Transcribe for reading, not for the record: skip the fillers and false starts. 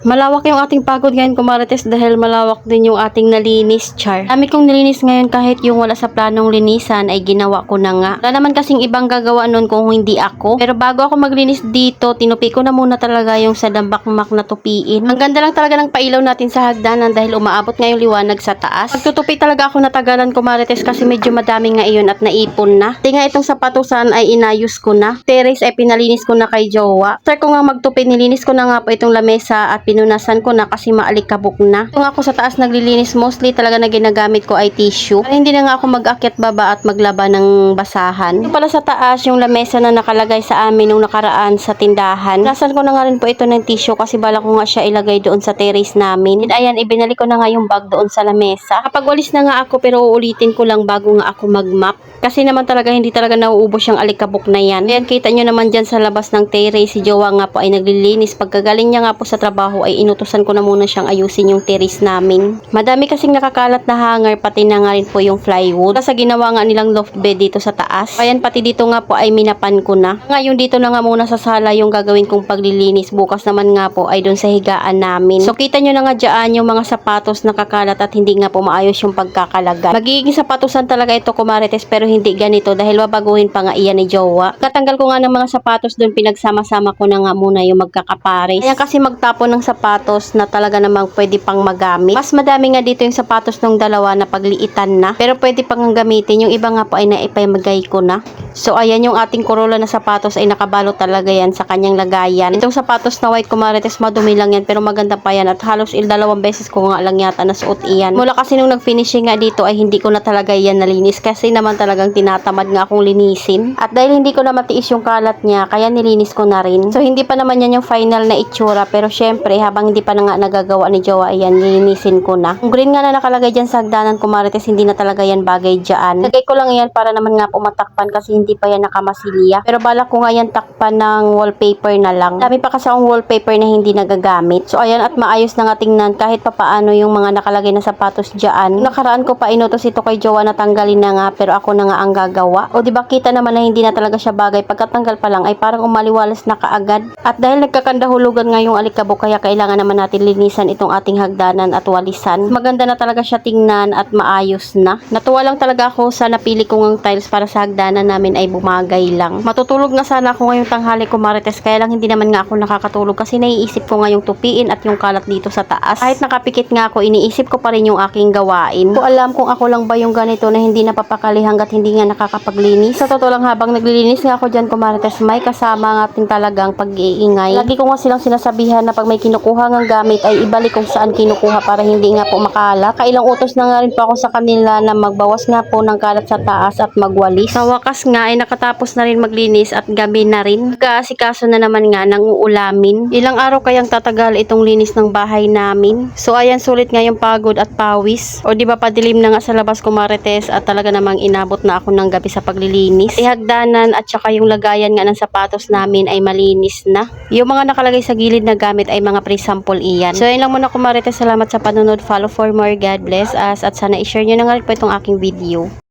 Malawak yung ating pagod ngayon, kumarites, dahil malawak din yung ating nalinis, char. Dami kong nilinis ngayon, kahit yung wala sa planong linisan ay ginawa ko na nga. Wala naman kasing ibang gagawa nun kung hindi ako. Pero bago ako maglinis dito, tinupi ko na muna talaga yung sa dambakmak na tupiin. Ang ganda lang talaga ng pailaw natin sa hagdanan dahil umaabot ngayong liwanag sa taas. Pagtutupi talaga ako natagalan, kumarites, kasi medyo madami nga iyon at naipon na. Di nga itong sapatusan ay inayos ko na. Terrace ay pinalinis ko na kay jowa. After ko nga magtupi, nilinis ko na nga po itong lamesa at pinunasan ko na kasi maalikabok na. Kung ako sa taas naglilinis, mostly talaga na ginagamit ko ay tissue. Para hindi na nga ako mag-akyat baba at maglaba ng basahan. Yung pala sa taas, yung lamesa na nakalagay sa amin nung nakaraan sa tindahan. Nasan ko na nga rin po ito ng tissue kasi bala ko nga siya ilagay doon sa terrace namin. And ayan, ibinalik ko na nga yung bag doon sa lamesa. Kapag walis na nga ako, pero uulitin ko lang bago nga ako mag-mop. Kasi naman talaga hindi talaga nauubos yung alikabok na yan. Ayan, kita nyo naman dyan sa labas ng terrace, si jowa nga po ay naglilinis. Pagkagaling niya nga po sa trabaho ay inutusan ko na muna siyang ayusin yung terrace namin. Madami kasing nakakalat na hanger, pati na nga rin po yung plywood. Sa ginawa nga nilang loft bed dito sa taas. Ayan, pati dito nga po ay minapan ko na. Ngayon dito na nga muna sa sala yung gagawin kong paglilinis. Bukas naman nga po ay doon sa higaan namin. So kita nyo na nga dyan yung mga sapatos nakakalat at hindi nga po maayos yung pagkakalagay. Magiging sapatusan talaga ito, kumarites, pero hindi ganito dahil babaguhin pa nga iyan ni jowa. Katanggal ko nga ng mga sapatos doon, pinagsama-sama ko na nga muna yung magkakapares. Ayan, kasi magtapon ng sapatos na talaga namang pwede pang magamit. Mas madami nga dito yung sapatos ng dalawa na pagliitan na, pero pwede pang gamitin. Yung iba nga po ay naipamagay ko na. So ayan, yung ating Corolla na sapatos ay nakabalot talaga yan sa kanyang lagayan. Itong sapatos na white, kumarites, madumi lang yan pero maganda pa yan at halos dalawang beses ko nga lang yata nasuot iyan. Mula kasi nung nag-finishing nga dito ay hindi ko na talaga yan nalinis kasi naman talagang tinatamad nga akong linisin. At dahil hindi ko na matiis yung kalat niya, kaya nilinis ko na rin. So hindi pa naman yan yung final na itsura, pero syempre habang hindi pa na nga nagagawa ni jowa, ayan, nilinisin ko na. Yung green nga na nakalagay dyan sa hagdanan, kumarites, hindi na talaga yan bagay dyan. Lagay ko lang yan para naman nga pumatakpan kasi hindi pa yan nakamasilya. Pero balak ko nga yan takpan ng wallpaper na lang. Dami pa kasi akong wallpaper na hindi nagagamit. So ayan, at maayos na nga tingnan kahit papaano yung mga nakalagay na sapatos dyan. Nakaraan ko pa inutos ito kay jowa na tanggalin na nga, pero ako na nga ang gagawa. O diba kita naman na hindi na talaga siya bagay, pagkatanggal pa lang ay parang umaliwalas na kaagad. At dahil nagkakandahulugan nga yung alikabok, kaya kailangan naman natin linisan itong ating hagdanan at walisan. Maganda na talaga siya tingnan at maayos na. Natuwa lang talaga ako sa napili kong tiles para sa hagdanan namin ay bumagay lang. Matutulog nga sana ako ngayong tanghali, kumarites, kaya lang hindi naman nga ako nakakatulog kasi naiisip ko nga yung tupiin at yung kalat dito sa taas. Kahit nakapikit nga ako, iniisip ko pa rin yung aking gawain. Ko alam kung ako lang ba yung ganito na hindi napapakali hanggat hindi nga nakakapaglinis. Sa totoo lang, habang naglilinis nga ako dyan, kumarites, may kasama nga ating talagang pag-iingay. Lagi ko nga silang sinasabihan na pag may kinukuha ng gamit ay ibalik kung saan kinukuha para hindi nga po makalat. Kailang utos na nga rin po ako sa kanila na magbawas nga po ng kalat sa taas at magwalis. Sa wakas nga ay nakatapos na rin maglinis at gabi na rin. Kaasikaso na naman nga ng uulamin. Ilang araw kayang tatagal itong linis ng bahay namin. So ayan, sulit nga yung pagod at pawis. O di ba padilim na nga sa labas, kumarites, at talaga namang inabot na ako ng gabi sa paglilinis. Ihagdanan at saka yung lagayan nga ng sapatos namin ay malinis na. Yung mga nakalagay sa gilid na gamit ay mga pre-sample iyan. So ayun lang muna, kumarites, salamat sa panonood. Follow for more. God bless us at sana i-share nyo na nga rin po itong aking video.